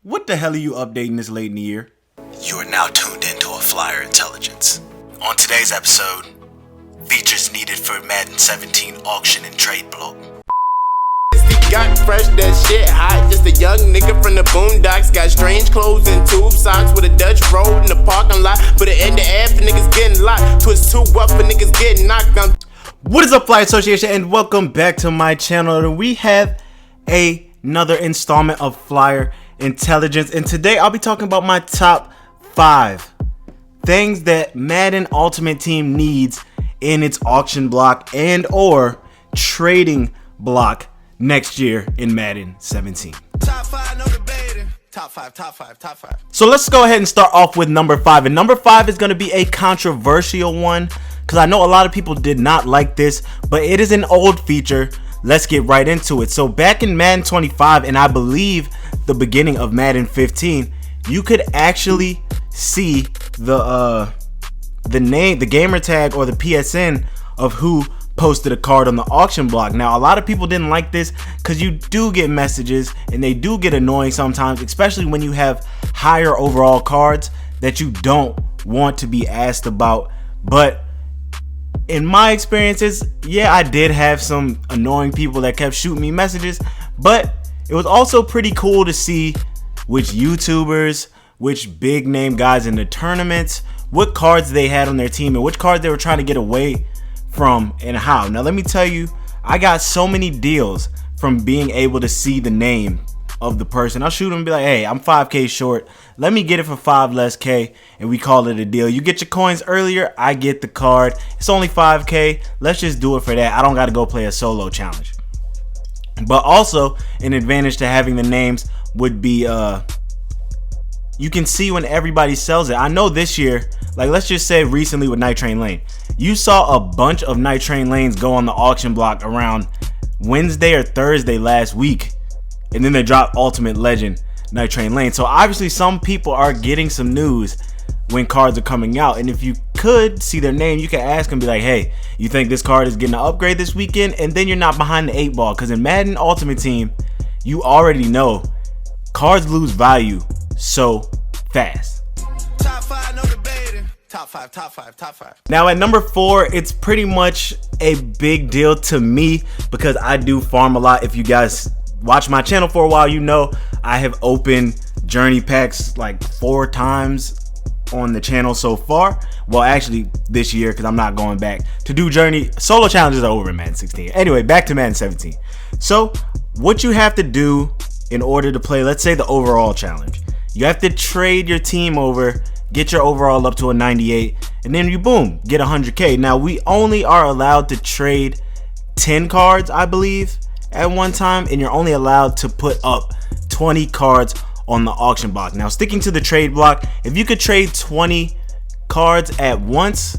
What the hell are you updating this late in the year? You are now tuned into a Flyer Intelligence. On today's episode, features needed for Madden 17 auction and trade block. Got fresh, that shit hot. Just a young nigga from the boondocks. Got strange clothes and tube socks with a Dutch roll in the parking lot. Put it in the air for niggas getting locked. Twist two up for niggas getting knocked down. What is up, Flyer Association, and welcome back to my channel. We have another installment of Flyer Intelligence, and today I'll be talking about my top 5 things that Madden Ultimate Team needs in its auction block and or trading block next year in Madden 17. Top 5, no debating. Top 5. So let's go ahead and start off with number 5, and number 5 is going to be a controversial one because I know a lot of people did not like this, but it is an old feature. Let's get right into it. So back in Madden 25, and I believe the beginning of Madden 15, you could actually see the name, the gamer tag, or the PSN of who posted a card on the auction block. Now, a lot of people didn't like this because you do get messages and they do get annoying sometimes, especially when you have higher overall cards that you don't want to be asked about. But in my experiences, yeah, I did have some annoying people that kept shooting me messages, but it was also pretty cool to see which YouTubers, which big name guys in the tournaments, what cards they had on their team and which cards they were trying to get away from and how. Now let me tell you, I got so many deals from being able to see the name of the person. I'll shoot them and be like, hey, I'm 5K short, let me get it for 5 less K, and we call it a deal. You get your coins earlier, I get the card. It's only 5K, let's just do it for that. I don't got to go play a solo challenge. But also an advantage to having the names would be you can see when everybody sells it. I know this year, like let's just say recently with Night Train Lane, you saw a bunch of Night Train Lanes go on the auction block around Wednesday or Thursday last week, and then they dropped Ultimate Legend Night Train Lane. So obviously some people are getting some news when cards are coming out, and if you could see their name, you can ask them, be like, hey, you think this card is getting an upgrade this weekend? And then you're not behind the 8 ball, because in Madden Ultimate Team, you already know cards lose value so fast. Top 5, no debating. Top 5. Now at number 4, it's pretty much a big deal to me because I do farm a lot. If you guys watch my channel for a while, you know I have opened journey packs like 4 times on the channel so far. Well, actually this year, because I'm not going back to do journey. Solo challenges are over in Madden 16. Anyway, back to Madden 17. So what you have to do in order to play, let's say, the overall challenge, you have to trade your team over, get your overall up to a 98, and then you boom, get 100K. Now we only are allowed to trade 10 cards, I believe, at one time, and you're only allowed to put up 20 cards on the auction block. Now sticking to the trade block, if you could trade 20 cards at once,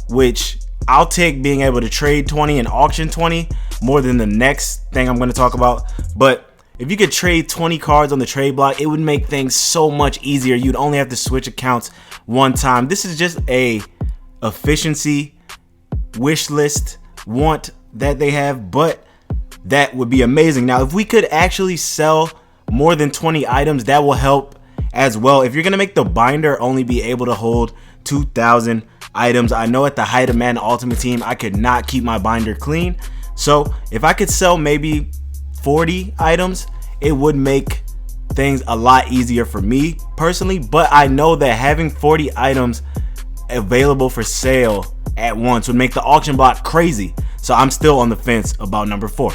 which I'll take being able to trade 20 and auction 20 more than the next thing I'm going to talk about. But if you could trade 20 cards on the trade block, it would make things so much easier. You'd only have to switch accounts one time. This is just a efficiency wish list want that they have, but that would be amazing. Now if we could actually sell more than 20 items, that will help as well. If you're gonna make the binder only be able to hold 2,000 items, I know at the height of Madden Ultimate Team I could not keep my binder clean. So if I could sell maybe 40 items, it would make things a lot easier for me personally. But I know that having 40 items available for sale at once would make the auction block crazy. So I'm still on the fence about number 4.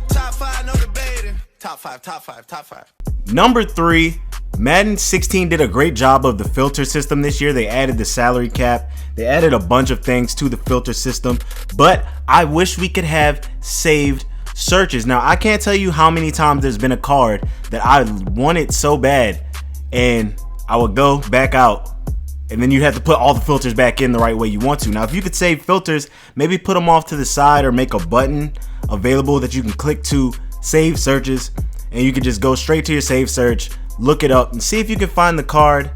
Top 5, no debating. Top 5. Number 3, Madden 16 did a great job of the filter system this year. They added the salary cap. They added a bunch of things to the filter system, but I wish we could have saved searches. Now I can't tell you how many times there's been a card that I wanted so bad and I would go back out, and then you have to put all the filters back in the right way you want to. Now if you could save filters, maybe put them off to the side or make a button available that you can click to save searches, and you can just go straight to your save search, look it up, and see if you can find the card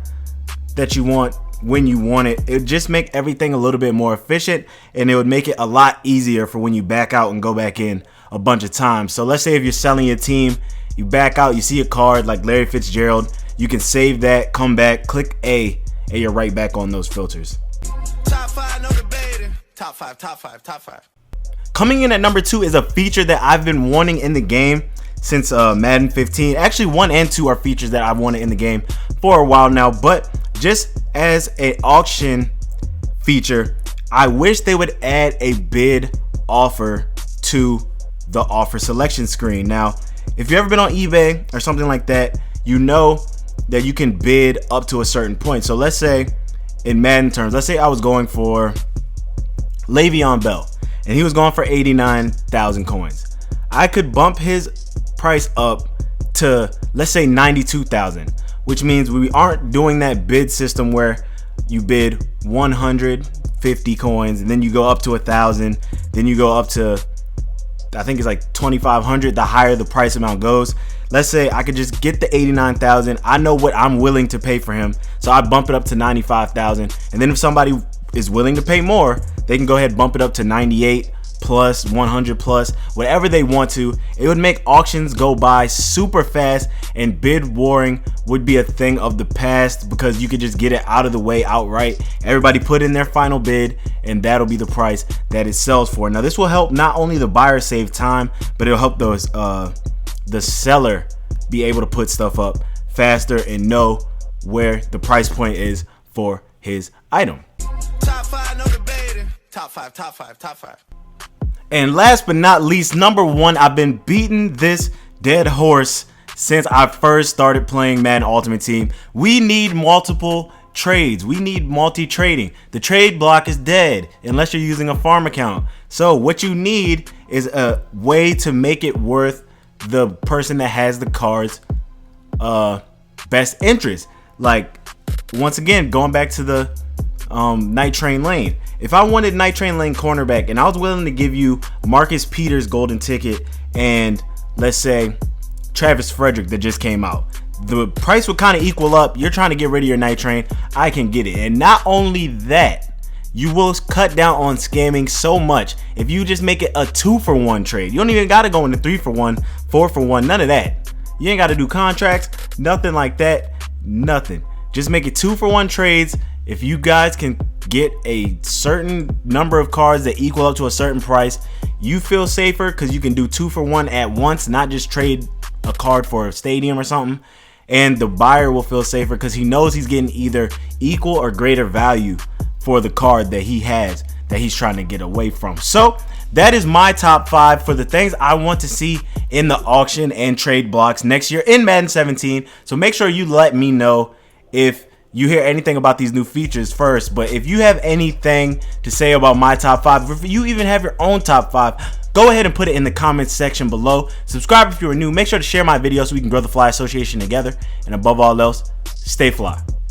that you want when you want it. It would just make everything a little bit more efficient, and it would make it a lot easier for when you back out and go back in a bunch of times. So let's say if you're selling your team, you back out, you see a card like Larry Fitzgerald, You can save that, come back, click A, and you're right back on those filters. Top 5, no debating. Top 5, top 5, top 5. Coming in at number 2 is a feature that I've been wanting in the game since Madden 15. Actually, 1 and 2 are features that I've wanted in the game for a while now, but just as an auction feature, I wish they would add a bid offer to the offer selection screen. Now, if you've ever been on eBay or something like that, you know that you can bid up to a certain point. So let's say in Madden terms, let's say I was going for Le'Veon Bell and he was going for 89,000 coins. I could bump his price up to, let's say, 92,000, which means we aren't doing that bid system where you bid 150 coins and then you go up to 1,000, then you go up to, I think it's like 2,500. The higher the price amount goes. Let's say I could just get the 89,000. I know what I'm willing to pay for him, so I bump it up to 95,000. And then if somebody is willing to pay more, they can go ahead and bump it up to 98 plus, 100 plus, whatever they want to. It would make auctions go by super fast, and bid warring would be a thing of the past because you could just get it out of the way outright. Everybody put in their final bid and that'll be the price that it sells for. Now this will help not only the buyer save time, but it'll help those the seller be able to put stuff up faster and know where the price point is for his item. Top 5, no debating. Top 5, top 5, top 5. And last but not least, number 1, I've been beating this dead horse since I first started playing Madden Ultimate Team. We need multiple trades. We need multi-trading. The trade block is dead unless you're using a farm account. So what you need is a way to make it worth the person that has the card's best interest. Like, once again, going back to the Night Train Lane. If I wanted Night Train Lane cornerback and I was willing to give you Marcus Peters golden ticket and let's say Travis Frederick that just came out, the price would kind of equal up. You're trying to get rid of your Night Train, I can get it. And not only that, you will cut down on scamming so much if you just make it a 2-for-1 trade. You don't even got to go into 3-for-1, 4-for-1, none of that. You ain't got to do contracts, nothing like that, nothing. Just make it 2-for-1 trades. If you guys can get a certain number of cards that equal up to a certain price, you feel safer because you can do 2-for-1 at once, not just trade a card for a stadium or something. And the buyer will feel safer because he knows he's getting either equal or greater value for the card that he has that he's trying to get away from. So that is my top 5 for the things I want to see in the auction and trade blocks next year in Madden 17. So make sure you let me know if you hear anything about these new features first. But if you have anything to say about my top 5, if you even have your own top 5, go ahead and put it in the comments section below. Subscribe if you are new. Make sure to share my video so we can grow the Fly Association together. And above all else, stay fly.